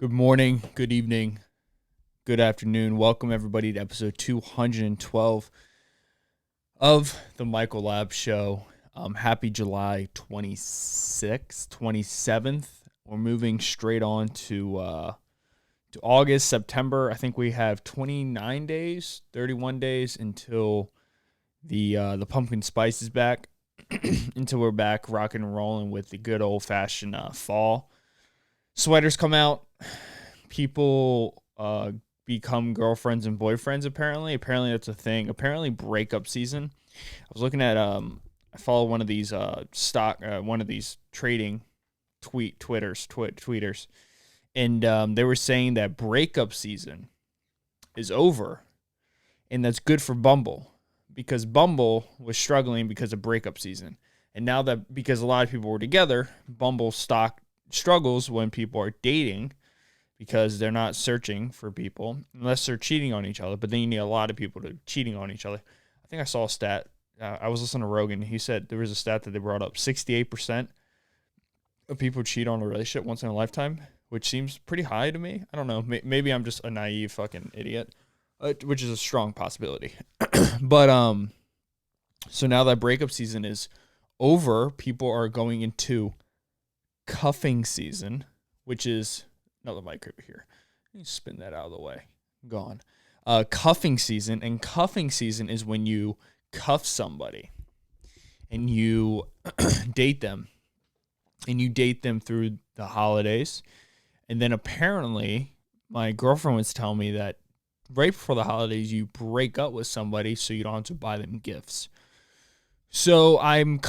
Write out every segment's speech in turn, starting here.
Good morning, good evening, good afternoon. Welcome, everybody, to episode 212 of the Michael Lab Show. Happy July 26th, 27th. We're moving straight on to August, September. I think we have 29 days, 31 days until the pumpkin spice is back, until we're back rocking and rolling with the good old-fashioned fall. Sweaters come out. People become girlfriends and boyfriends. Apparently that's a thing. Apparently, breakup season. I was looking at I follow one of these one of these trading tweeters, and they were saying that breakup season is over, and that's good for Bumble because Bumble was struggling because of breakup season, and now that because a lot of people were together, Bumble stock struggles when people are dating because they're not searching for people unless they're cheating on each other. But then you need a lot of people to cheating on each other. I think I saw a stat. I was listening to Rogan. He said there was a stat that they brought up. 68% of people cheat on a relationship once in a lifetime, which seems pretty high to me. I don't know. Maybe I'm just a naive fucking idiot, which is a strong possibility. But so now that breakup season is over, people are going into cuffing season, which is another mic over here. Let me spin that out of the way. Gone. Cuffing season, and cuffing season is when you cuff somebody and you date them, and you date them through the holidays, and then apparently my girlfriend was telling me that right before the holidays you break up with somebody so you don't have to buy them gifts. So I'm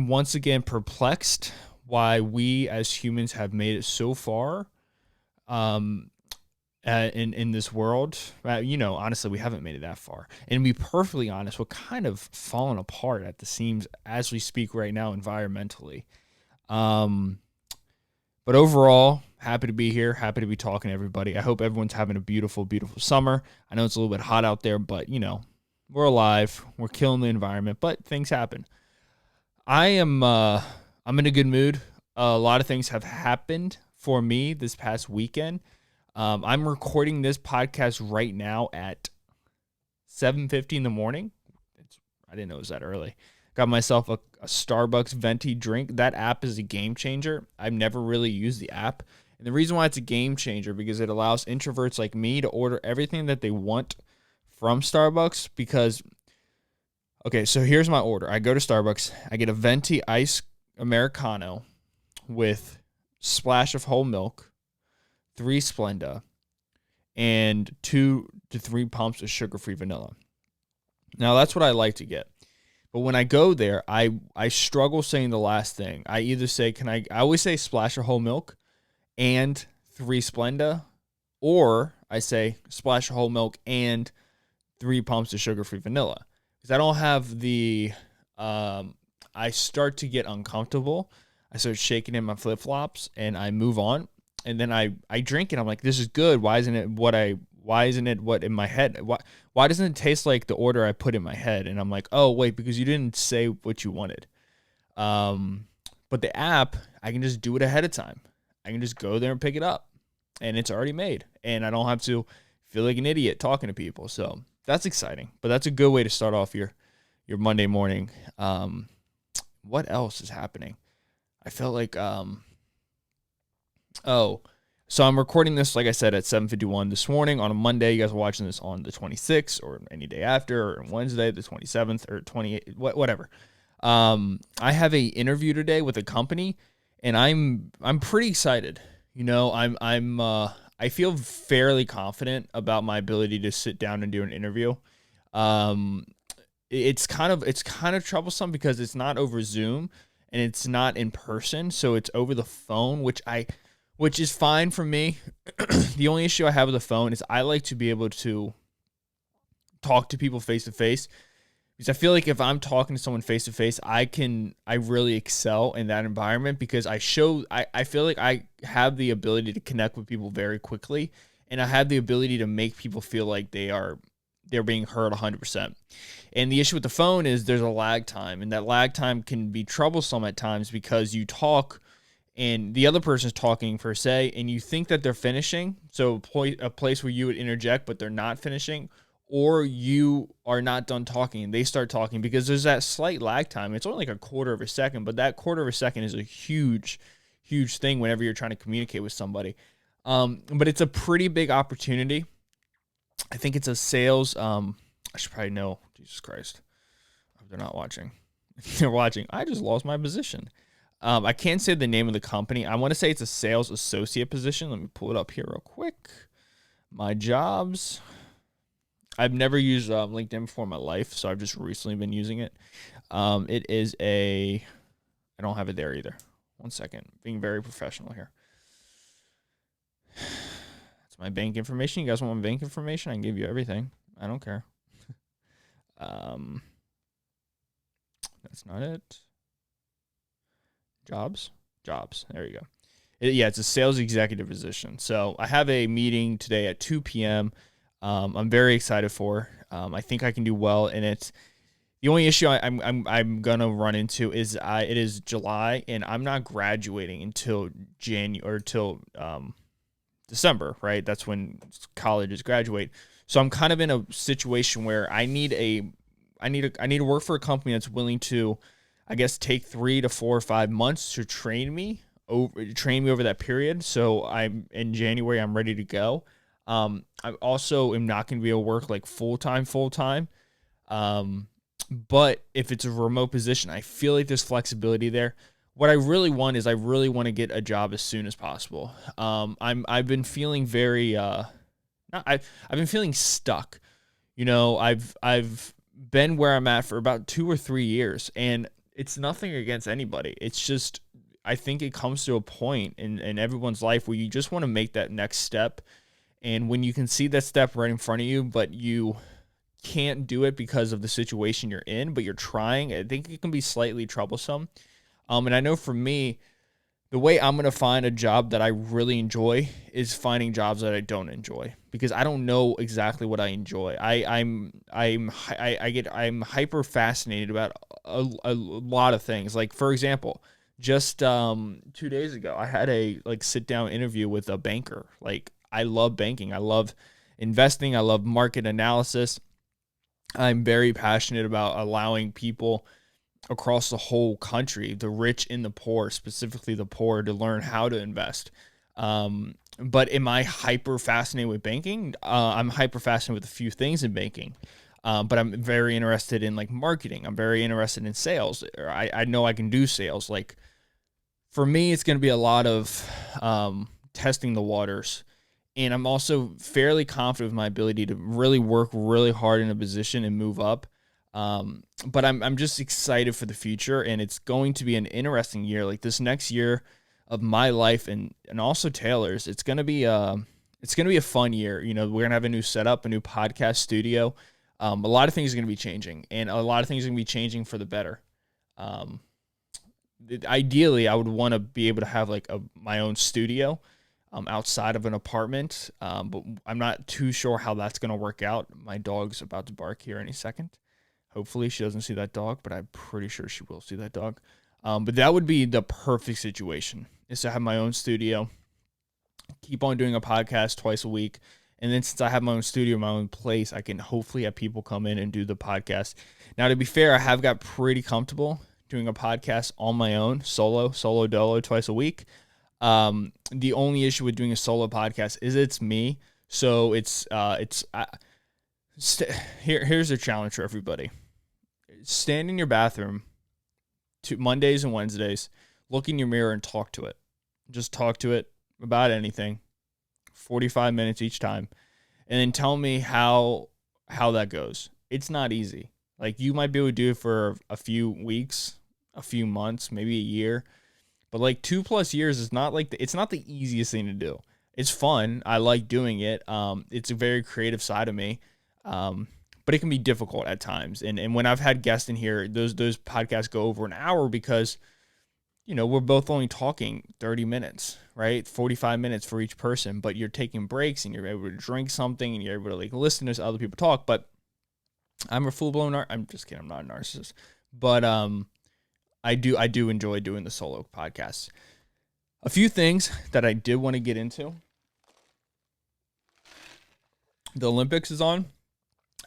once again perplexed why we as humans have made it so far in this world. Honestly, we haven't made it that far. And to be perfectly honest, we're kind of falling apart at the seams as we speak right now environmentally. But overall, happy to be here. Happy to be talking to everybody. I hope everyone's having a beautiful, beautiful summer. I know it's a little bit hot out there, but, we're alive. We're killing the environment, but things happen. I'm in a good mood. A lot of things have happened for me this past weekend. I'm recording this podcast right now at 7:50 in the morning. I didn't know it was that early. Got myself a Starbucks venti drink. That app is a game changer. I've never really used the app. And the reason why it's a game changer because it allows introverts like me to order everything that they want from Starbucks because, okay, so here's my order. I go to Starbucks. I get a venti iced Americano with splash of whole milk, 3 Splenda, and 2 to 3 pumps of sugar-free vanilla. Now, that's what I like to get. But when I go there, I struggle saying the last thing. I either say, I always say splash of whole milk and 3 Splenda, or I say splash of whole milk and 3 pumps of sugar-free vanilla. Because I don't have the, I start to get uncomfortable. I start shaking in my flip-flops and I move on. And then I drink it. I'm like, this is good. Why isn't it what in my head? Why doesn't it taste like the order I put in my head? And I'm like, oh, wait, because you didn't say what you wanted. But the app, I can just do it ahead of time. I can just go there and pick it up. And it's already made. And I don't have to feel like an idiot talking to people. So that's exciting. But that's a good way to start off your Monday morning. What else is happening? I felt like, so I'm recording this, like I said, at 7:51 this morning on a Monday. You guys are watching this on the 26th or any day after, or Wednesday, the 27th or 28th, whatever. I have a interview today with a company, and I'm pretty excited. I feel fairly confident about my ability to sit down and do an interview. It's kind of troublesome because it's not over Zoom and it's not in person, so it's over the phone, which is fine for me. The only issue I have with the phone is I like to be able to talk to people face to face, because I feel like if I'm talking to someone face to face, I really excel in that environment because I feel like I have the ability to connect with people very quickly, and I have the ability to make people feel like they're being heard 100%. And the issue with the phone is there's a lag time, and that lag time can be troublesome at times because you talk and the other person's talking per se, and you think that they're finishing. So a place where you would interject, but they're not finishing, or you are not done talking and they start talking, because there's that slight lag time. It's only like a quarter of a second, but that quarter of a second is a huge, huge thing whenever you're trying to communicate with somebody. But it's a pretty big opportunity. I think it's a sales. I should probably know. Jesus Christ. I hope they're not watching. If they're watching, I just lost my position. I can't say the name of the company. I want to say it's a sales associate position. Let me pull it up here real quick. My jobs. I've never used LinkedIn before in my life, so I've just recently been using it. It is I don't have it there either. One second. Being very professional here. That's my bank information. You guys want my bank information? I can give you everything. I don't care. That's not it. Jobs. There you go. It's a sales executive position. So I have a meeting today at 2 p.m. I'm very excited for. I think I can do well in it. The only issue I'm gonna run into is it is July, and I'm not graduating until December, right? That's when colleges graduate. So I'm kind of in a situation where I need to work for a company that's willing to, I guess, take 3 to 4 or 5 months to train me over that period. So I'm in January, I'm ready to go. I also am not going to be able to work like full time. But if it's a remote position, I feel like there's flexibility there. What I really want is to get a job as soon as possible. I've been feeling I've been feeling stuck. I've been where I'm at for about 2 or 3 years, and it's nothing against anybody. It's just, I think it comes to a point in everyone's life where you just want to make that next step. And when you can see that step right in front of you, but you can't do it because of the situation you're in, but you're trying, I think it can be slightly troublesome. And I know for me, the way I'm going to find a job that I really enjoy is finding jobs that I don't enjoy, because I don't know exactly what I enjoy. I'm hyper fascinated about a lot of things. Like, for example, just 2 days ago, I had a sit down interview with a banker. Like, I love banking. I love investing. I love market analysis. I'm very passionate about allowing people across the whole country, the rich and the poor, specifically the poor, to learn how to invest. But am I hyper fascinated with banking? I'm hyper fascinated with a few things in banking. But I'm very interested in marketing. I'm very interested in sales. I know I can do sales. Like, for me, it's going to be a lot of testing the waters. And I'm also fairly confident with my ability to really work really hard in a position and move up. But I'm just excited for the future, and it's going to be an interesting year. Like, this next year of my life and also Taylor's, it's going to be a fun year. We're going to have a new setup, a new podcast studio. A lot of things are going to be changing, and a lot of things are going to be changing for the better. Ideally, I would want to be able to have my own studio outside of an apartment, but I'm not too sure how that's going to work out. My dog's about to bark here any second. Hopefully she doesn't see that dog, but I'm pretty sure she will see that dog. But that would be the perfect situation, is to have my own studio, keep on doing a podcast twice a week. And then since I have my own studio, my own place, I can hopefully have people come in and do the podcast. Now, to be fair, I have got pretty comfortable doing a podcast on my own, solo dolo, twice a week. The only issue with doing a solo podcast is it's me. So here's a challenge for everybody. Stand in your bathroom Mondays and Wednesdays, look in your mirror and talk to it. Just talk to it about anything, 45 minutes each time, and then tell me how that goes. It's not easy. Like, you might be able to do it for a few weeks, a few months, maybe a year, but 2+ years is not it's not the easiest thing to do. It's fun. I like doing it. It's a very creative side of me. But it can be difficult at times. And when I've had guests in here, those podcasts go over an hour because, we're both only talking 30 minutes, right? 45 minutes for each person, but you're taking breaks and you're able to drink something and you're able to listen to other people talk. But I'm a full-blown I'm just kidding. I'm not a narcissist, but I do enjoy doing the solo podcasts. A few things that I did want to get into. The Olympics is on.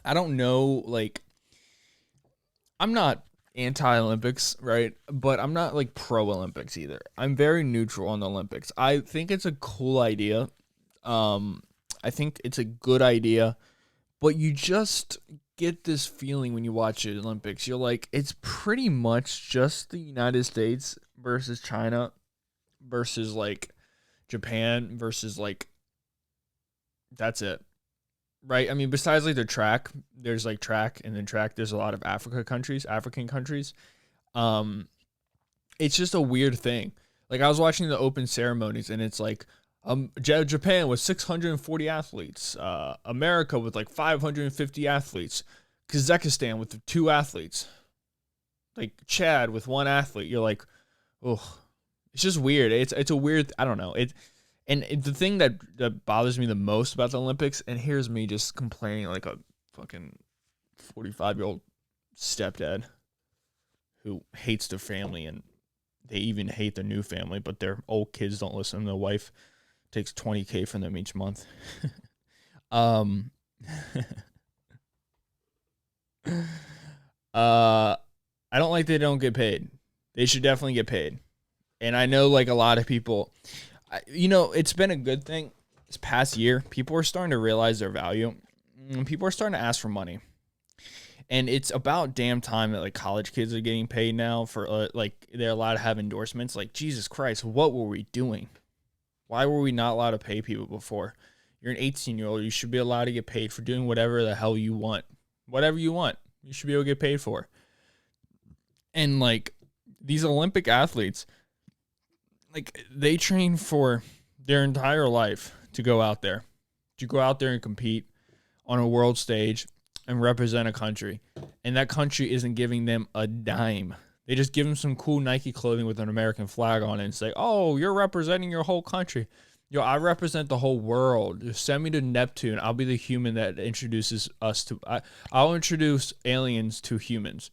I don't know, like, I'm not anti-Olympics, right? But I'm not like pro-Olympics either. I'm very neutral on the Olympics. I think it's a cool idea. Um, I think it's a good idea, but you just get this feeling when you watch the Olympics. You're like, it's pretty much just the United States versus China versus like Japan versus like that's it. Right? I mean, besides like the track, there's like track and then track, there's a lot of African countries. Um, it's just a weird thing. Like I was watching the open ceremonies and it's like Japan with 640 athletes, America with like 550 athletes, Kazakhstan with 2 athletes, like Chad with 1 athlete. You're like, oh, it's just weird. It's a weird. I don't know. The thing that bothers me the most about the Olympics, and here's me just complaining like a fucking 45-year-old stepdad who hates their family and they even hate their new family, but their old kids don't listen. Their wife takes $20K from them each month. um, I don't like they don't get paid. They should definitely get paid. And I know like a lot of people, it's been a good thing this past year. People are starting to realize their value. People are starting to ask for money. And it's about damn time that like college kids are getting paid now for like they're allowed to have endorsements. Like Jesus Christ, what were we doing? Why were we not allowed to pay people before? You're an 18-year-old. You should be allowed to get paid for doing whatever the hell you want. Whatever you want, you should be able to get paid for. And like these Olympic athletes, like they train for their entire life to go out there, and compete on a world stage and represent a country. And that country isn't giving them a dime. They just give them some cool Nike clothing with an American flag on it and say, oh, you're representing your whole country. Yo, I represent the whole world. Just send me to Neptune. I'll be the human that introduces us to, I'll introduce aliens to humans.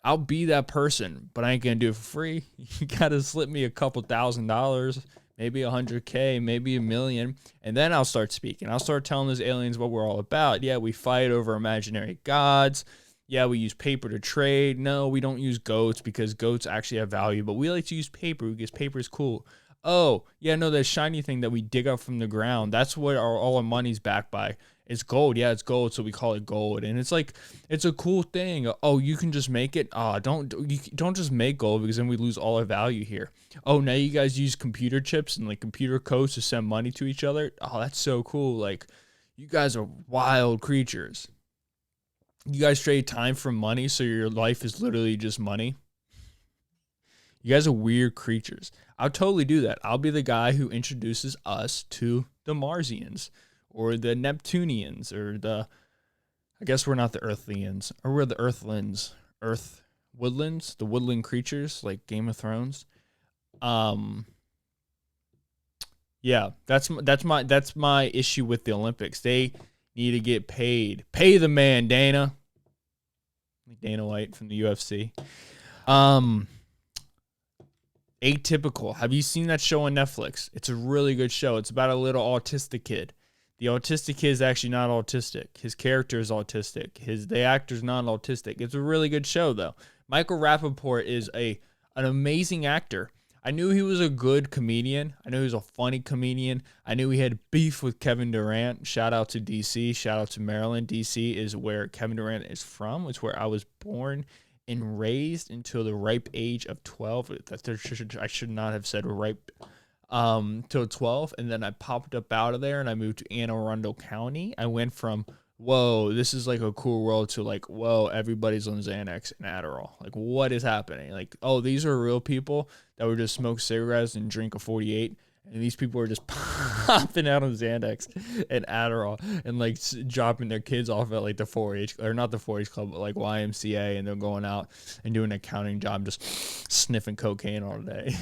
I'll be that person, but I ain't going to do it for free. You got to slip me a couple $1,000, maybe $100K, maybe $1 million. And then I'll start speaking. I'll start telling those aliens what we're all about. Yeah, we fight over imaginary gods. Yeah, we use paper to trade. No, we don't use goats because goats actually have value, but we like to use paper because paper is cool. Oh, yeah, no, that shiny thing that we dig up from the ground, that's what all our money's backed by. It's gold. Yeah, it's gold, so we call it gold. And it's like, it's a cool thing. Oh, you can just make it? Don't just make gold because then we lose all our value here. Oh, now you guys use computer chips and like computer codes to send money to each other? Oh, that's so cool. Like, you guys are wild creatures. You guys trade time for money, so your life is literally just money. You guys are weird creatures. I'll totally do that. I'll be the guy who introduces us to the Marsians or the Neptunians or I guess we're not the Earthlians, or we're the Earthlands. Woodlands, the woodland creatures like Game of Thrones. Yeah, that's my issue with the Olympics. They need to get paid. Pay the man, Dana. Dana White from the UFC. Atypical. Have you seen that show on Netflix? It's a really good show. It's about a little autistic kid. The autistic kid is actually not autistic. His character is autistic. The actor's not autistic. It's a really good show, though. Michael Rappaport is an amazing actor. I knew he was a good comedian. I knew he was a funny comedian. I knew he had beef with Kevin Durant. Shout out to DC. Shout out to Maryland. DC is where Kevin Durant is from. It's where I was born and raised until the ripe age of 12. I should not have said ripe. Till 12, and then I popped up out of there and I moved to Anne Arundel County. I went from, whoa, this is like a cool world to like, whoa, everybody's on Xanax and Adderall. Like, what is happening? Like, oh, these are real people that would just smoke cigarettes and drink a 48, and these people are just popping out on Xanax and Adderall and like dropping their kids off at like the 4-H, or not the 4-H club, but like YMCA, and they're going out and doing an accounting job, just sniffing cocaine all day.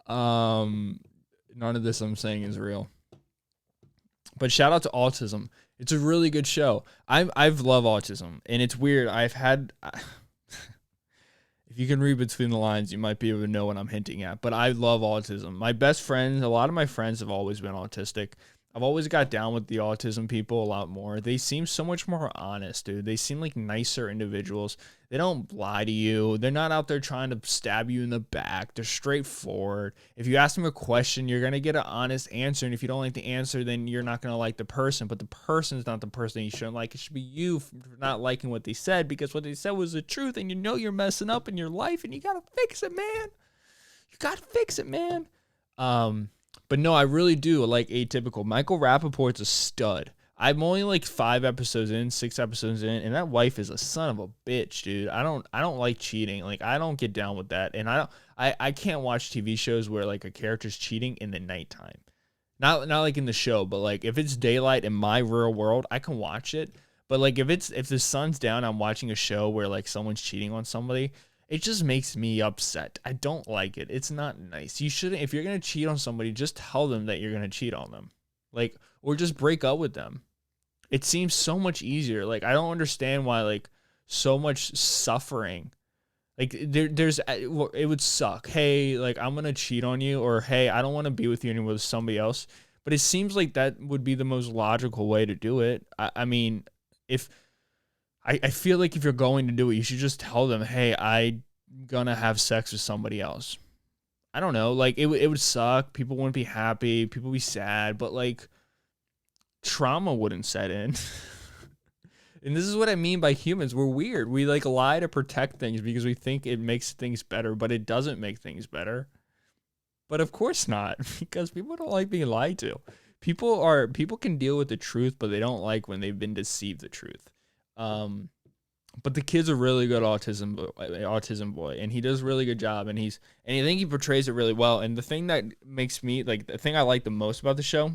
None of this I'm saying is real. But shout out to Autism. It's a really good show. I've loved Autism, and it's weird. if you can read between the lines, you might be able to know what I'm hinting at. But I love autism. My best friends, a lot of my friends have always been autistic. I've always got down with the autism people a lot more. They seem so much more honest, dude. They seem like nicer individuals. They don't lie to you. They're not out there trying to stab you in the back. They're straightforward. If you ask them a question, you're going to get an honest answer. And if you don't like the answer, then you're not going to like the person. But the person's not the person you shouldn't like. It should be you for not liking what they said, because what they said was the truth. And you know you're messing up in your life and you got to fix it, man. You got to fix it, man. But no, I really do like Atypical. Michael Rappaport's a stud. I'm only like 6 episodes in, and that wife is a son of a bitch, dude. I don't like cheating. Like, I don't get down with that. And I can't watch TV shows where like a character's cheating in the nighttime. Not like in the show, but like if it's daylight in my real world, I can watch it. But like if the sun's down, I'm watching a show where like someone's cheating on somebody. It just makes me upset. I don't like it. It's not nice. You shouldn't, if you're going to cheat on somebody, just tell them that you're going to cheat on them. Like, or just break up with them. It seems so much easier. Like, I don't understand why, like, so much suffering. Like, it would suck. Hey, like, I'm going to cheat on you, or hey, I don't want to be with you anymore with somebody else. But it seems like that would be the most logical way to do it. I mean, I feel like if you're going to do it, you should just tell them, hey, I'm going to have sex with somebody else. I don't know. Like, it would suck. People wouldn't be happy. People would be sad. But, like, trauma wouldn't set in. And this is what I mean by humans. We're weird. We, like, lie to protect things because we think it makes things better, but it doesn't make things better. But of course not, because people don't like being lied to. People can deal with the truth, but they don't like when they've been deceived the truth. But the kid's a really good autism boy, and he does a really good job, and I think he portrays it really well. And the thing that makes me, like, the thing I like the most about the show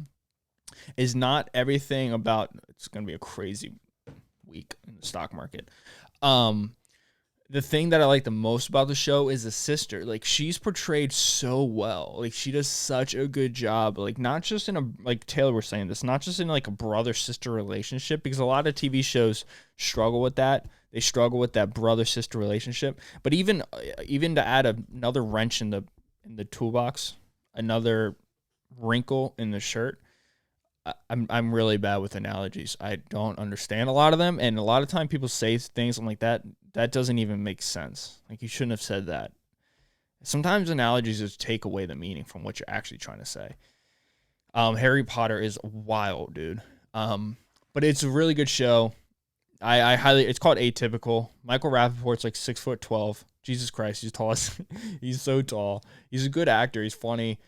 is not everything about, it's going to be a crazy week in the stock market. The thing that I like the most about the show is the sister. Like, she's portrayed so well. Like, she does such a good job. Like, not just in a, like Taylor was saying this, not just in like a brother-sister relationship, because a lot of TV shows struggle with that. They struggle with that brother-sister relationship. But even to add another wrench in the toolbox, another wrinkle in the shirt, I'm really bad with analogies. I don't understand a lot of them, and a lot of time people say things I'm like, that doesn't even make sense. Like, you shouldn't have said that. Sometimes analogies just take away the meaning from what you're actually trying to say. Harry Potter is wild, dude. But it's a really good show. It's called Atypical. Michael Rappaport's like 6'12". Jesus Christ, he's tall. He's so tall. He's a good actor. He's funny.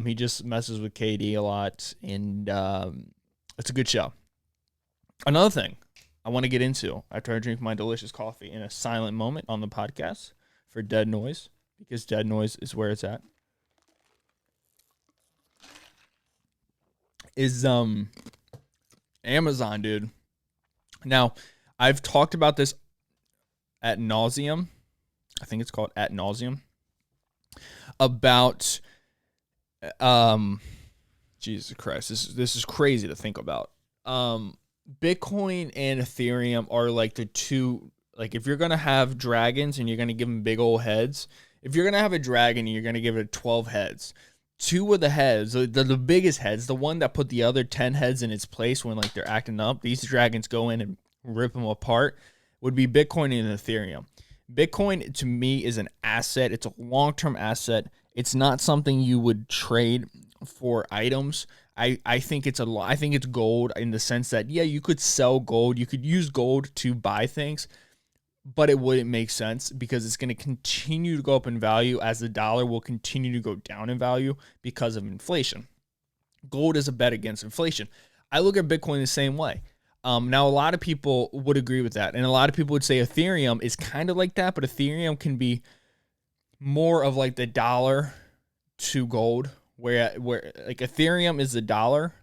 He just messes with KD a lot, and it's a good show. Another thing I want to get into after I drink my delicious coffee in a silent moment on the podcast for dead noise, because dead noise is where it's at, is Amazon, dude. Now, I've talked about this ad nauseum. I think it's called ad nauseum. About Jesus Christ, this is crazy to think about. Bitcoin and Ethereum are like the two, like, if you're going to have dragons and you're going to give them big old heads, if you're going to have a dragon and you're going to give it 12 heads, two of the heads, the biggest heads, the one that put the other 10 heads in its place when, like, they're acting up, these dragons go in and rip them apart, would be Bitcoin and Ethereum. Bitcoin, to me, is an asset. It's a long-term asset. It's not something you would trade for items. I think it's gold in the sense that, yeah, you could sell gold. You could use gold to buy things, but it wouldn't make sense because it's going to continue to go up in value as the dollar will continue to go down in value because of inflation. Gold is a bet against inflation. I look at Bitcoin the same way. Now, a lot of people would agree with that, and a lot of people would say Ethereum is kind of like that, but Ethereum can be more of like the dollar to gold, where like Ethereum is the dollar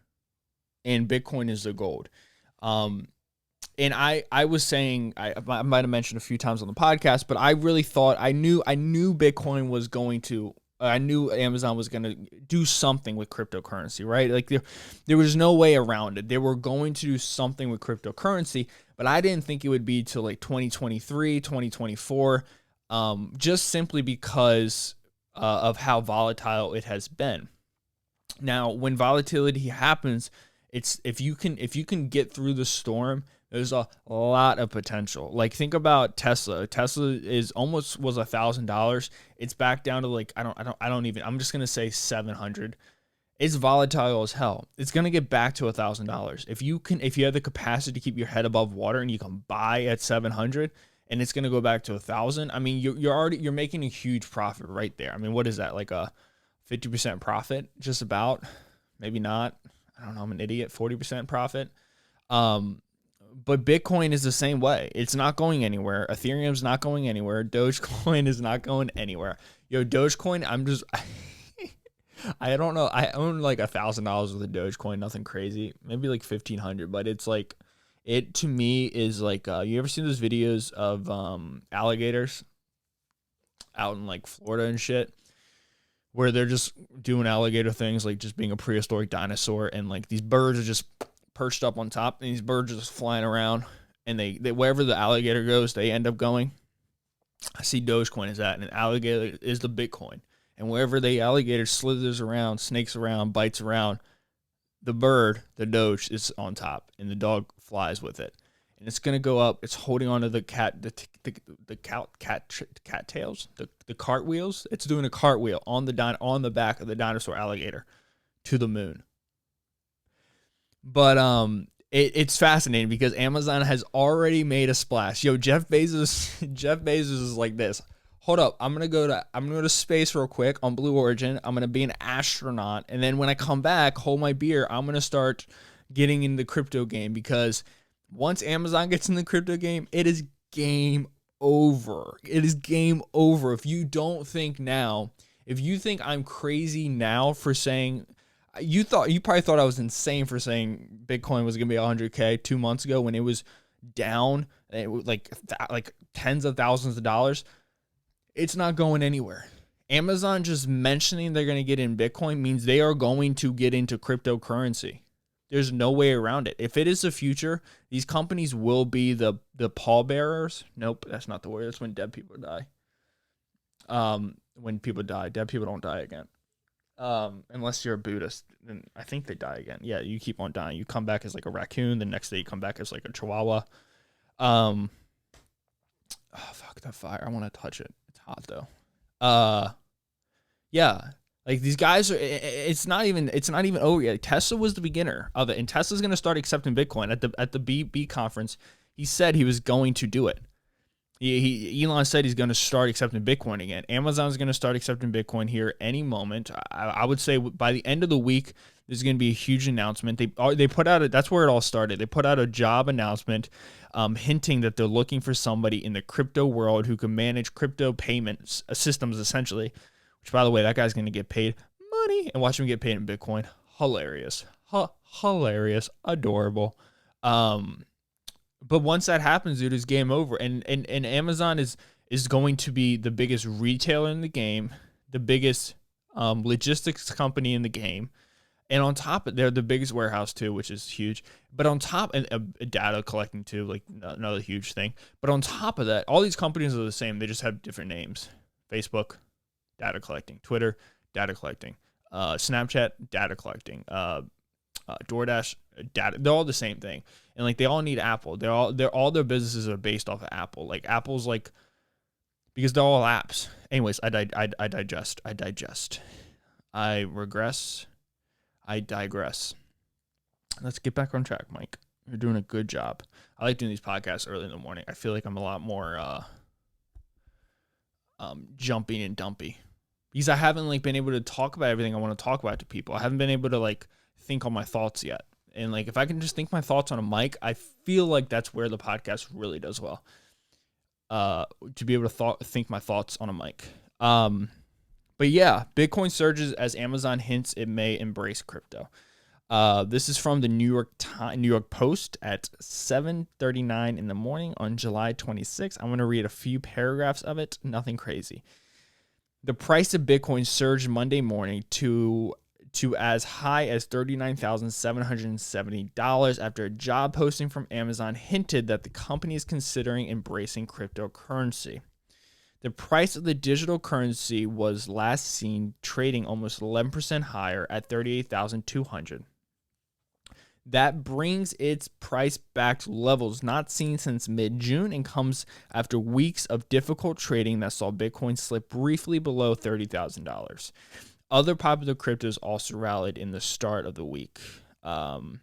and Bitcoin is the gold. And I was saying, I might have mentioned a few times on the podcast, but I really thought I knew Bitcoin was going to, I knew Amazon was going to do something with cryptocurrency, right? Like there was no way around it. They were going to do something with cryptocurrency, but I didn't think it would be till like 2023, 2024. just simply because of how volatile it has been. Now, when volatility happens, it's if you can get through the storm, there's a lot of potential. Like, think about Tesla. Tesla is almost was $1,000. It's back down to like I don't even. I'm just gonna say 700. It's volatile as hell. It's gonna get back to $1,000 if you have the capacity to keep your head above water and you can buy at 700, and it's gonna go back to 1,000. I mean, you're making a huge profit right there. I mean, what is that, like a 50% profit? Just about, maybe not. I don't know. I'm an idiot. 40% profit. But Bitcoin is the same way. It's not going anywhere. Ethereum's not going anywhere. Dogecoin is not going anywhere. Yo, Dogecoin, I don't know. I own like $1,000 worth of Dogecoin. Nothing crazy. Maybe like 1,500. But it's like, it to me is like, you ever seen those videos of alligators out in like Florida and shit, where they're just doing alligator things, like just being a prehistoric dinosaur, and like these birds are just perched up on top, and these birds are just flying around, and they wherever the alligator goes, they end up going. I see Dogecoin as that, and an alligator is the Bitcoin. And wherever the alligator slithers around, snakes around, bites around, the bird, the Doge, is on top, and the dog flies with it. And it's gonna go up. It's holding onto the cat tails, the cartwheels. It's doing a cartwheel on the back of the dinosaur alligator to the moon. But it's fascinating because Amazon has already made a splash. Yo, Jeff Bezos is like this. Hold up, I'm gonna go to space real quick on Blue Origin. I'm gonna be an astronaut, and then when I come back, hold my beer. I'm gonna start getting in the crypto game, because once Amazon gets in the crypto game, it is game over. It is game over. If you don't think now, if you think I'm crazy now for saying, you probably thought I was insane for saying Bitcoin was going to be 100K 2 months ago when it was down, it was like tens of thousands of dollars. It's not going anywhere. Amazon just mentioning they're going to get in Bitcoin means they are going to get into cryptocurrency. There's no way around it. If it is the future, these companies will be the pallbearers. Nope, that's not the word. That's when dead people die. When people die, dead people don't die again. Unless you're a Buddhist, then I think they die again. Yeah, you keep on dying. You come back as like a raccoon. The next day you come back as like a chihuahua. Oh, fuck that fire. I want to touch it. It's hot though. Yeah. Like, these guys are, it's not even over yet. Tesla was the beginner of it, and Tesla's going to start accepting Bitcoin at the B conference. He said he was going to do it. Elon said he's going to start accepting Bitcoin again. Amazon's going to start accepting Bitcoin here any moment. I would say by the end of the week, there's going to be a huge announcement. They put out that's where it all started. They put out a job announcement, hinting that they're looking for somebody in the crypto world who can manage crypto payments systems, essentially. Which, by the way, that guy's going to get paid money, and watch him get paid in Bitcoin. Hilarious. Hilarious. Adorable. But once that happens, dude, it's game over. And Amazon is going to be the biggest retailer in the game, the biggest logistics company in the game. And on top of it, they're the biggest warehouse too, which is huge. But on top, and data collecting too, like another huge thing. But on top of that, all these companies are the same. They just have different names. Facebook, data collecting. Twitter, data collecting. Snapchat, data collecting. DoorDash, data. They're all the same thing, and like they all need Apple. All their businesses are based off of Apple. Like Apple's like, because they're all apps. Anyways, I digest. I regress. I digress. Let's get back on track, Mike. You're doing a good job. I like doing these podcasts early in the morning. I feel like I'm a lot more jumping and dumpy, because I haven't like been able to talk about everything I want to talk about to people. I haven't been able to like think on my thoughts yet. And like, if I can just think my thoughts on a mic, I feel like that's where the podcast really does well. To be able to think my thoughts on a mic. But yeah, Bitcoin surges as Amazon hints it may embrace crypto. This is from the New York Post at 7:39 in the morning on July 26th. I'm going to read a few paragraphs of it. Nothing crazy. The price of Bitcoin surged Monday morning to as high as $39,770 after a job posting from Amazon hinted that the company is considering embracing cryptocurrency. The price of the digital currency was last seen trading almost 11% higher at 38,200. That brings its price back to levels not seen since mid-June and comes after weeks of difficult trading that saw Bitcoin slip briefly below $30,000. Other popular cryptos also rallied in the start of the week. The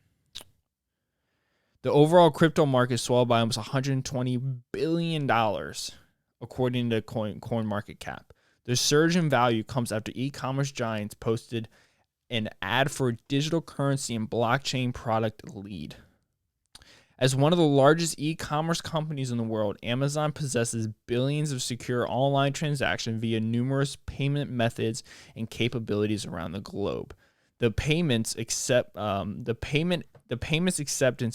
overall crypto market swelled by almost $120 billion, according to CoinMarketCap. The surge in value comes after e-commerce giants posted an ad for a digital currency and blockchain product lead. As one of the largest e-commerce companies in the world, Amazon possesses billions of secure online transactions via numerous payment methods and capabilities around the globe. The payments acceptance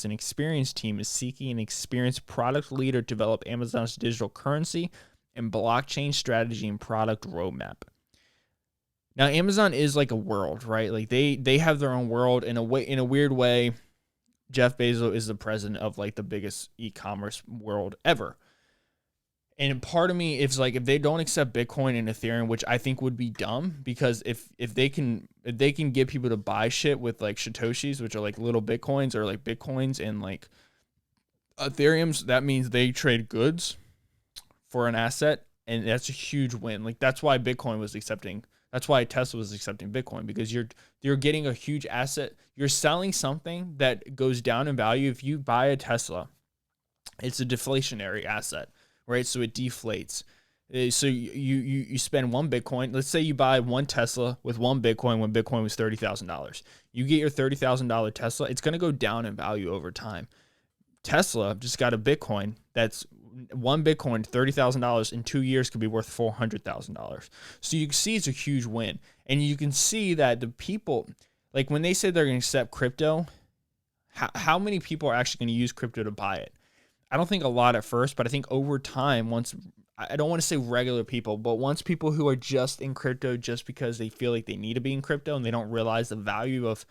and experience team is seeking an experienced product leader to develop Amazon's digital currency and blockchain strategy and product roadmap. Now, Amazon is like a world, right? Like they have their own world in a weird way. Jeff Bezos is the president of like the biggest e-commerce world ever. And part of me is like, if they don't accept Bitcoin and Ethereum, which I think would be dumb, because if they can get people to buy shit with like Satoshis, which are like little Bitcoins or like Bitcoins, and like Ethereum's, that means they trade goods for an asset, and that's a huge win. Like that's why Bitcoin was accepting. That's why Tesla was accepting Bitcoin, because you're getting a huge asset. You're selling something that goes down in value. If you buy a Tesla, it's a deflationary asset, right? So it deflates. So you spend one Bitcoin. Let's say you buy one Tesla with one Bitcoin when Bitcoin was $30,000. You get your $30,000 Tesla. It's going to go down in value over time. Tesla just got a Bitcoin that's one Bitcoin, $30,000 in 2 years could be worth $400,000. So you can see it's a huge win. And you can see that the people, like when they say they're going to accept crypto, how many people are actually going to use crypto to buy it? I don't think a lot at first, but I think over time, once, I don't want to say regular people, but once people who are just in crypto just because they feel like they need to be in crypto and they don't realize the value of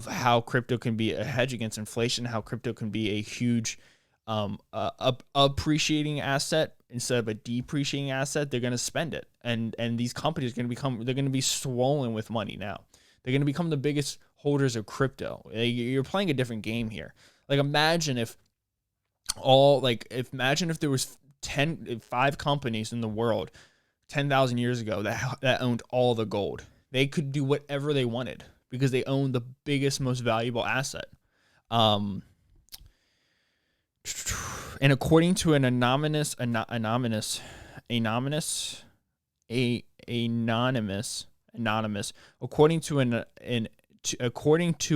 how crypto can be a hedge against inflation, how crypto can be a huge appreciating asset instead of a depreciating asset, they're going to spend it. And these companies are they're going to be swollen with money now. They're going to become the biggest holders of crypto. You're playing a different game here. Like imagine if there was 5 companies in the world 10,000 years ago that owned all the gold. They could do whatever they wanted because they owned the biggest, most valuable asset. And according to an anonymous, according to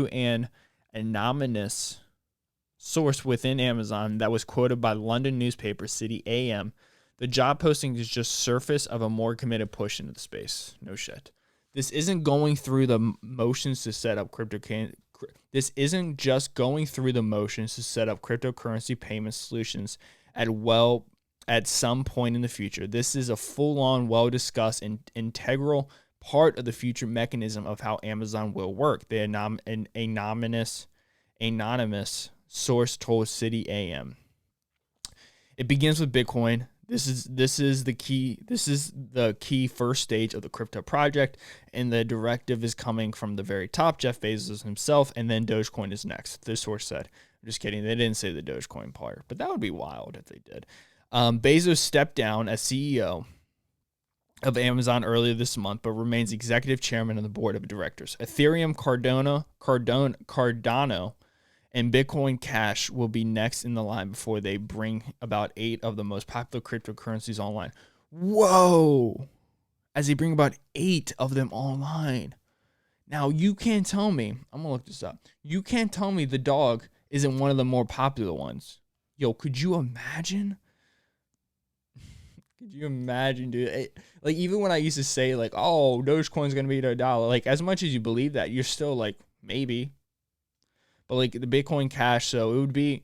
an anonymous source within Amazon that was quoted by London newspaper City AM, the job posting is just surface of a more committed push into the space. No shit. This isn't going through the motions to set up This isn't just going through the motions to set up cryptocurrency payment solutions at some point in the future. This is a full-on, well-discussed and integral part of the future mechanism of how Amazon will work. The anonymous source told City AM. It begins with Bitcoin. This is the key. This is the key first stage of the crypto project, and the directive is coming from the very top, Jeff Bezos himself, and then Dogecoin is next. This source said. I'm just kidding. They didn't say the Dogecoin part, but that would be wild if they did. Bezos stepped down as CEO of Amazon earlier this month, but remains executive chairman of the board of directors. Ethereum, Cardano, and Bitcoin Cash will be next in the line before they bring about 8 of the most popular cryptocurrencies online. Whoa! As they bring about 8 of them online. Now, you can't tell me, I'm going to look this up. You can't tell me the dog isn't one of the more popular ones. Yo, could you imagine? Could you imagine, dude? Like, even when I used to say, like, oh, Dogecoin's going to be $1, like, as much as you believe that, you're still like, maybe. But like the Bitcoin Cash, so it would be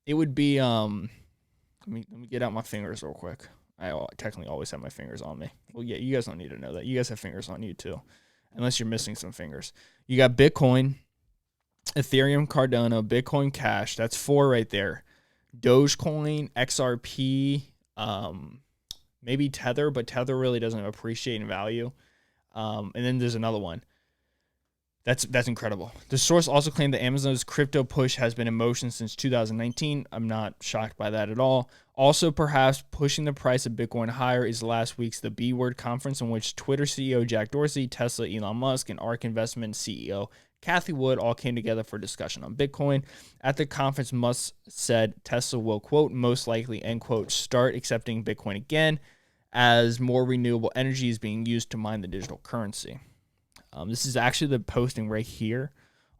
let me get out my fingers real quick. I technically always have my fingers on me. Well, yeah, you guys don't need to know that. You guys have fingers on you too, unless you're missing some fingers. You got Bitcoin, Ethereum, Cardano, Bitcoin Cash. That's 4 right there. Dogecoin, XRP, maybe Tether, but Tether really doesn't appreciate in value. And then there's another one. That's incredible. The source also claimed that Amazon's crypto push has been in motion since 2019. I'm not shocked by that at all. Also, perhaps pushing the price of Bitcoin higher is last week's The B Word conference, in which Twitter CEO Jack Dorsey, Tesla Elon Musk, and ARK Investment CEO Cathie Wood all came together for discussion on Bitcoin. At the conference, Musk said Tesla will, quote, most likely, end quote, start accepting Bitcoin again as more renewable energy is being used to mine the digital currency. This is actually the posting right here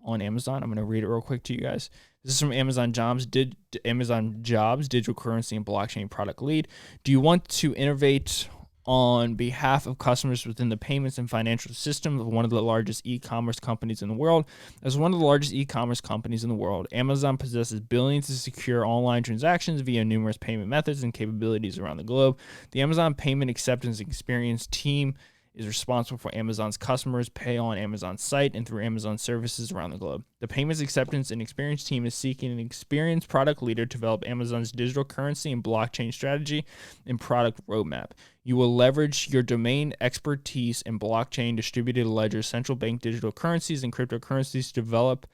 on Amazon. I'm going to read it real quick to you guys. This is from Amazon Jobs, digital currency and blockchain product lead. Do you want to innovate on behalf of customers within the payments and financial system of one of the largest e-commerce companies in the world? As one of the largest e-commerce companies in the world, Amazon possesses billions of secure online transactions via numerous payment methods and capabilities around the globe. The Amazon Payment Acceptance Experience team is responsible for Amazon's customers pay on Amazon's site and through Amazon services around the globe. The Payments Acceptance and Experience team is seeking an experienced product leader to develop Amazon's digital currency and blockchain strategy and product roadmap. You will leverage your domain expertise in blockchain, distributed ledgers, central bank digital currencies, and cryptocurrencies to develop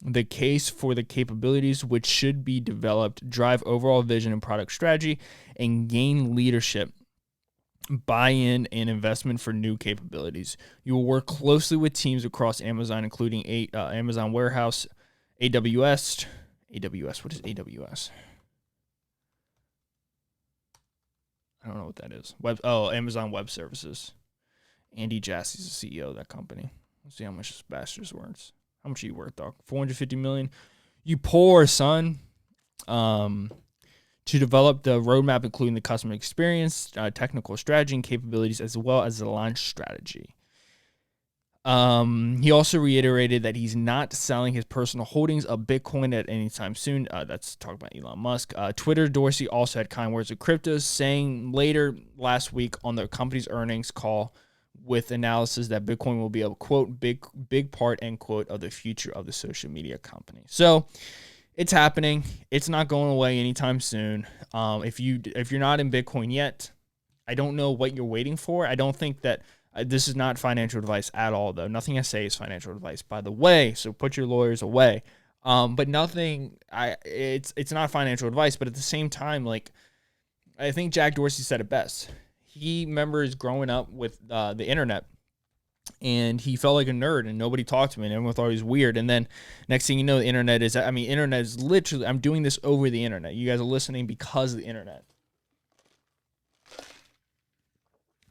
the case for the capabilities which should be developed, drive overall vision and product strategy, and gain leadership, buy-in, and investment for new capabilities. You will work closely with teams across Amazon, including Amazon Warehouse, AWS. What is AWS? I don't know what that is. Amazon Web Services. Andy Jassy's the CEO of that company. Let's see how much this bastard's worth. How much are you worth, dog? $450 million. You poor son. To develop the roadmap, including the customer experience, technical strategy, and capabilities, as well as the launch strategy. He also reiterated that he's not selling his personal holdings of Bitcoin at any time soon. That's talking about Elon Musk. Twitter Dorsey also had kind words of cryptos, saying later last week on the company's earnings call with analysis that Bitcoin will be a, quote, big part, end quote, of the future of the social media company. So it's happening. It's not going away anytime soon. If you're not in Bitcoin yet, I don't know what you're waiting for. I don't think that this is not financial advice at all, though. Nothing I say is financial advice, by the way. So put your lawyers away. But nothing. It's not financial advice. But at the same time, like, I think Jack Dorsey said it best. He remembers growing up with the internet. And he felt like a nerd and nobody talked to him and everyone thought he was weird. And then next thing you know, the internet is literally, I'm doing this over the internet. You guys are listening because of the internet.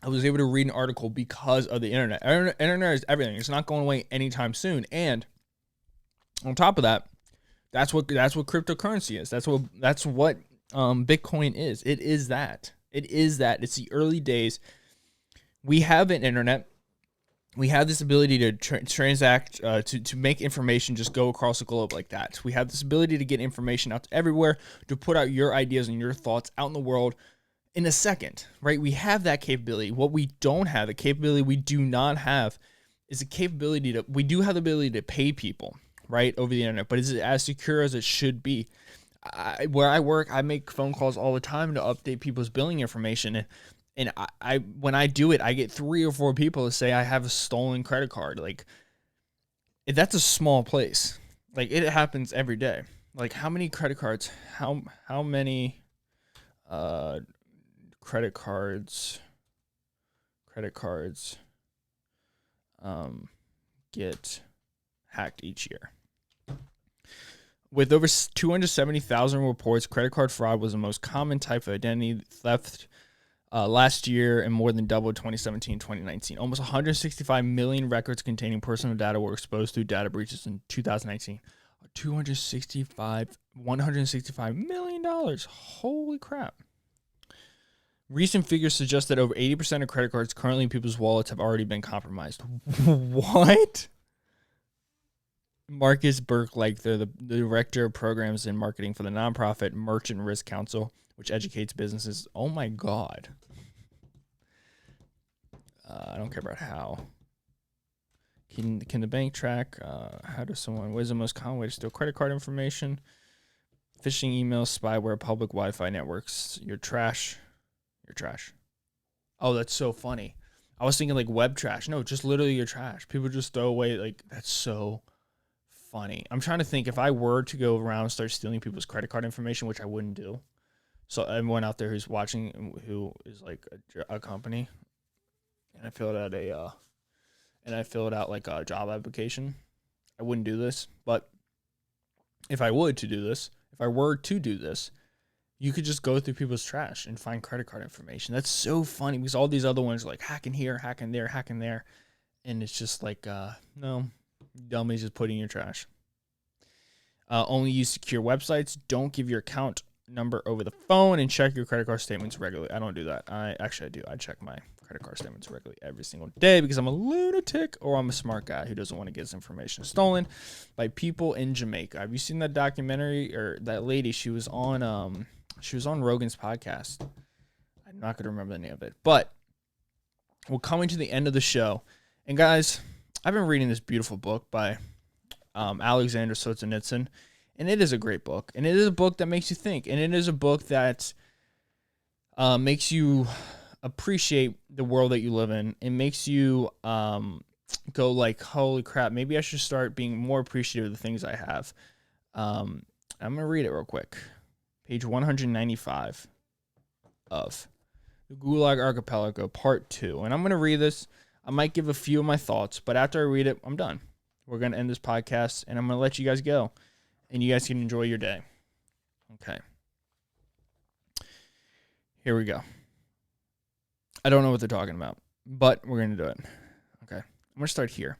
I was able to read an article because of the internet. Internet is everything. It's not going away anytime soon. And on top of that, that's what cryptocurrency is. That's what Bitcoin is. It is that. It's the early days. We have an internet. We have this ability to transact, to make information just go across the globe like that. We have this ability to get information out to everywhere, to put out your ideas and your thoughts out in the world in a second, right? We have that capability. What we don't have, the capability we do not have, is the capability we do have the ability to pay people, right, over the internet, but is it as secure as it should be? Where I work, I make phone calls all the time to update people's billing information, and I when I do it, I get 3 or 4 people to say I have a stolen credit card. Like, that's a small place. Like, it happens every day. Like, how many credit cards? How many credit cards get hacked each year? With over 270,000 reports, credit card fraud was the most common type of identity theft last year, and more than doubled 2017 2019. Almost 165 million records containing personal data were exposed through data breaches in 2019. $165 million. Holy crap. Recent figures suggest that over 80% of credit cards currently in people's wallets have already been compromised. What? Marcus Burke, the director of programs and marketing for the nonprofit Merchant Risk Council, which educates businesses. Oh my God. I don't care about how. Can the bank track what is the most common way to steal credit card information? Phishing emails, spyware, public Wi-Fi networks. You're trash. You're trash. Oh, that's so funny. I was thinking like web trash. No, just literally your trash. People just throw away, like, that's so funny. I'm trying to think if I were to go around and start stealing people's credit card information, which I wouldn't do. So everyone out there who's watching, who is like a company, and I filled out like a job application, I wouldn't do this. But if I were to do this, you could just go through people's trash and find credit card information. That's so funny because all these other ones are like hacking here, hacking there, hacking there. And it's just like, no, dummies, just put in your trash. Only use secure websites. Don't give your account number over the phone, and check your credit card statements regularly. I don't do that. I do. I check my credit card statements regularly every single day because I'm a lunatic or I'm a smart guy who doesn't want to get his information stolen by people in Jamaica. Have you seen that documentary or that lady? She was on Rogan's podcast. I'm not going to remember the name of it, but we're coming to the end of the show. And guys, I've been reading this beautiful book by Alexander Solzhenitsyn, and it is a great book. And it is a book that makes you think, and it is a book that makes you appreciate the world that you live in. It makes you go like, holy crap, maybe I should start being more appreciative of the things I have. I'm going to read it real quick. Page 195 of The Gulag Archipelago, Part 2. And I'm going to read this. I might give a few of my thoughts, but after I read it, I'm done. We're going to end this podcast, and I'm going to let you guys go, and you guys can enjoy your day. Okay. Here we go. I don't know what they're talking about, but we're going to do it. Okay. I'm going to start here.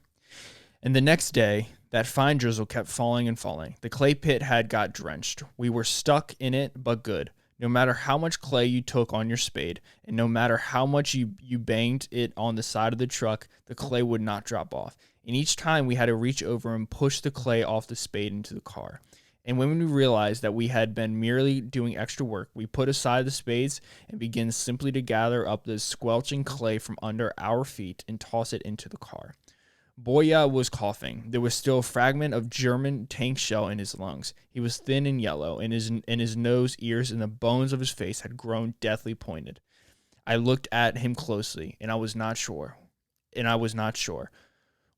And the next day, that fine drizzle kept falling and falling. The clay pit had got drenched. We were stuck in it, but good. No matter how much clay you took on your spade, and no matter how much you banged it on the side of the truck, the clay would not drop off. And each time we had to reach over and push the clay off the spade into the car. And when we realized that we had been merely doing extra work, we put aside the spades and began simply to gather up the squelching clay from under our feet and toss it into the car. Boya was coughing. There was still a fragment of German tank shell in his lungs. He was thin and yellow, and his nose, ears, and the bones of his face had grown deathly pointed. I looked at him closely, and I was not sure.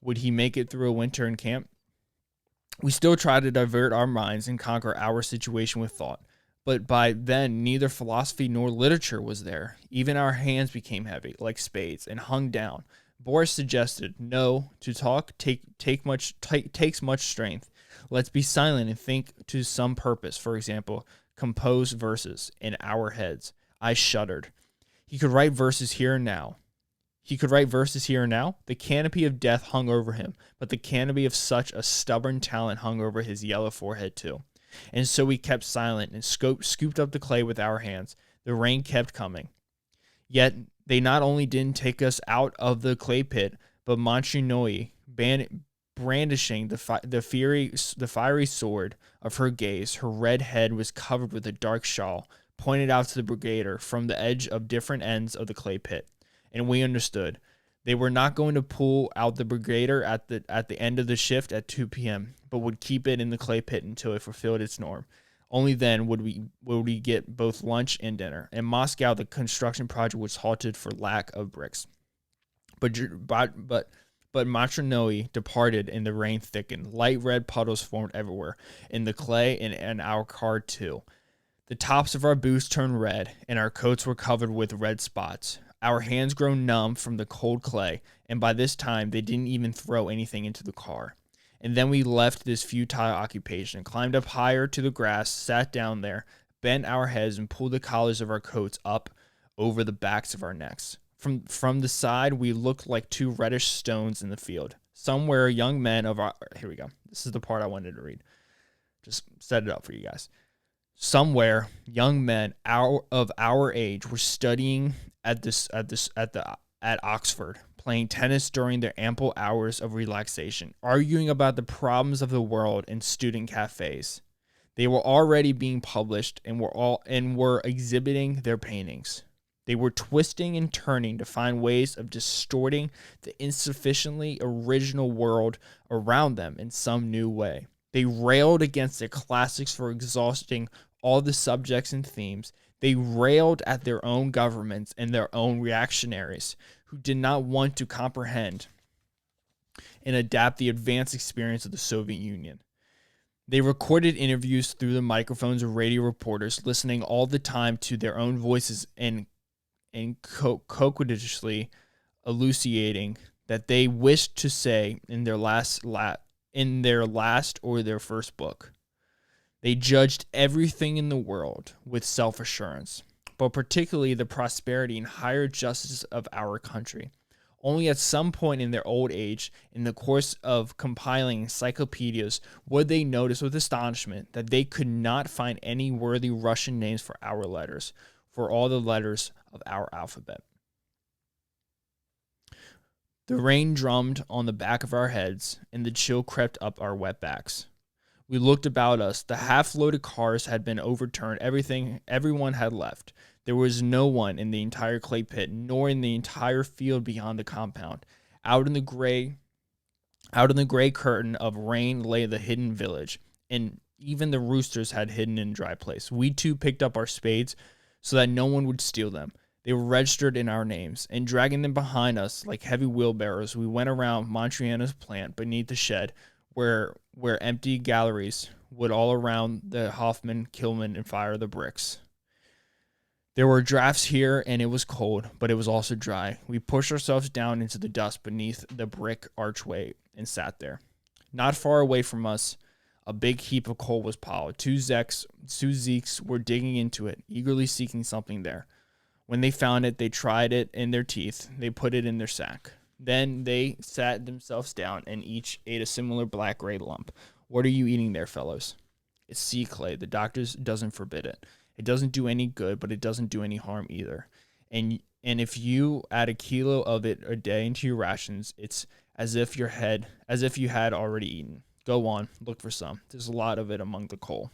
Would he make it through a winter in camp? We still tried to divert our minds and conquer our situation with thought. But by then, neither philosophy nor literature was there. Even our hands became heavy, like spades, and hung down. Boris suggested, no, to talk takes much strength. Let's be silent and think to some purpose. For example, compose verses in our heads. I shuddered. He could write verses here and now. The canopy of death hung over him, but the canopy of such a stubborn talent hung over his yellow forehead too. And so we kept silent and scooped up the clay with our hands. The rain kept coming. Yet they not only didn't take us out of the clay pit, but Montrenoi, brandishing the fiery sword of her gaze, her red head was covered with a dark shawl, pointed out to the brigadier from the edge of different ends of the clay pit. And we understood. They were not going to pull out the brigadier at the end of the shift at 2 p.m., but would keep it in the clay pit until it fulfilled its norm. Only then would we get both lunch and dinner. In Moscow, the construction project was halted for lack of bricks. But Matronoi departed and the rain thickened. Light red puddles formed everywhere, in the clay and our car too. The tops of our boots turned red, and our coats were covered with red spots. Our hands grew numb from the cold clay, and by this time they didn't even throw anything into the car. And then we left this futile occupation, climbed up higher to the grass, sat down there, bent our heads, and pulled the collars of our coats up over the backs of our necks. From the side, we looked like two reddish stones in the field. Somewhere, young men of our... Here we go. This is the part I wanted to read. Just set it up for you guys. Somewhere, young men of our age were studying at Oxford, playing tennis during their ample hours of relaxation, arguing about the problems of the world in student cafes. They were already being published and were exhibiting their paintings. They were twisting and turning to find ways of distorting the insufficiently original world around them in some new way. They railed against the classics for exhausting all the subjects and themes. They railed at their own governments and their own reactionaries who did not want to comprehend and adapt the advanced experience of the Soviet Union. They recorded interviews through the microphones of radio reporters, listening all the time to their own voices and coquettishly elucidating that they wished to say in their last or their first book. They judged everything in the world with self-assurance, but particularly the prosperity and higher justice of our country. Only at some point in their old age, in the course of compiling encyclopedias, would they notice with astonishment that they could not find any worthy Russian names for our letters, for all the letters of our alphabet. The rain drummed on the back of our heads, and the chill crept up our wet backs. We looked about us. The half-loaded cars had been overturned. Everyone had left. There was no one in the entire clay pit, nor in the entire field beyond the compound. Out in the gray curtain of rain lay the hidden village, and even the roosters had hidden in a dry place. We too picked up our spades so that no one would steal them. They were registered in our names, and dragging them behind us like heavy wheelbarrows, we went around Montriano's plant beneath the shed, where empty galleries would all around the Hoffman, Kilman, and fire the bricks. There were drafts here, and it was cold, but it was also dry. We pushed ourselves down into the dust beneath the brick archway and sat there. Not far away from us, a big heap of coal was piled. Two Zeeks were digging into it, eagerly seeking something there. When they found it, they tried it in their teeth. They put it in their sack. Then they sat themselves down and each ate a similar black-gray lump. What are you eating there, fellows? It's sea clay. The doctor doesn't forbid it. It doesn't do any good, but it doesn't do any harm either. And if you add a kilo of it a day into your rations, it's as if you had already eaten. Go on, look for some. There's a lot of it among the coal.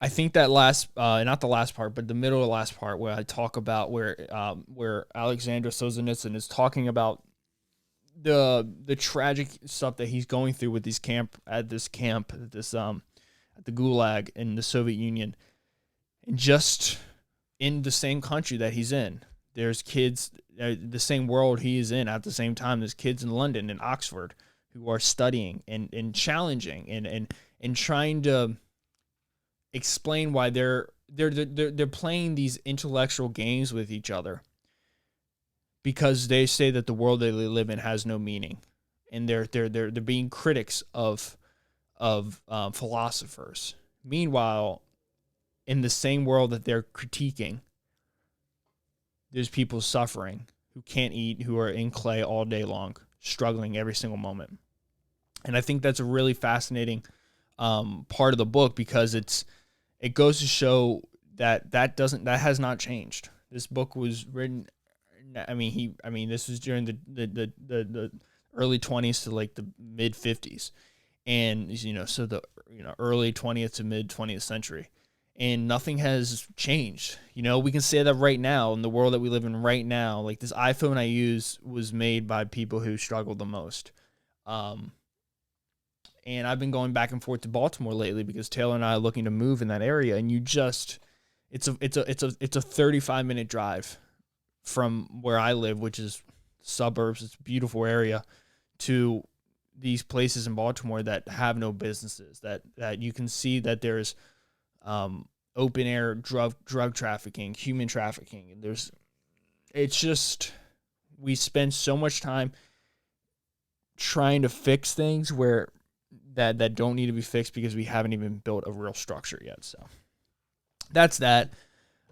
I think that not the last part, but the middle of the last part where I talk about where Alexander Solzhenitsyn is talking about the tragic stuff that he's going through with these at the Gulag in the Soviet Union, and just in the same country that he's in, there's kids, the same world he is in at the same time. There's kids in London and Oxford who are studying and challenging and trying to explain why they're playing these intellectual games with each other, because they say that the world that they live in has no meaning, and they're being critics of philosophers. Meanwhile, in the same world that they're critiquing, there's people suffering who can't eat, who are in clay all day long, struggling every single moment. And I think that's a really fascinating part of the book, because it goes to show that has not changed. This book was written. This was during the early 20s to like the mid 50s, and so the early 20th to mid 20th century, and nothing has changed. We can say that right now in the world that we live in right now. Like, this iPhone I use was made by people who struggled the most. And I've been going back and forth to Baltimore lately because Taylor and I are looking to move in that area, and it's a 35-minute drive from where I live, which is suburbs. It's a beautiful area, to these places in Baltimore that have no businesses, that you can see that there's open air drug trafficking, human trafficking. And we spend so much time trying to fix things that don't need to be fixed because we haven't even built a real structure yet. So that's that.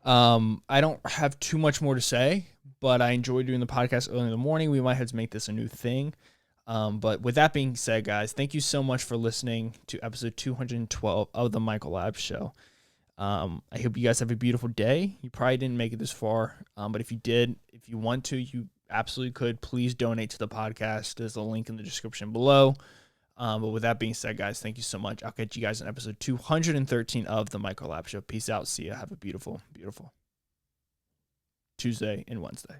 I don't have too much more to say, but I enjoy doing the podcast early in the morning. We might have to make this a new thing. But with that being said, guys, thank you so much for listening to episode 212 of the Michael Lab Show. I hope you guys have a beautiful day. You probably didn't make it this far, but if you did, if you want to, you absolutely could. Please donate to the podcast. There's a link in the description below. But with that being said, guys, thank you so much. I'll catch you guys in episode 213 of the Michael Lab Show. Peace out. See ya. Have a beautiful, beautiful Tuesday and Wednesday.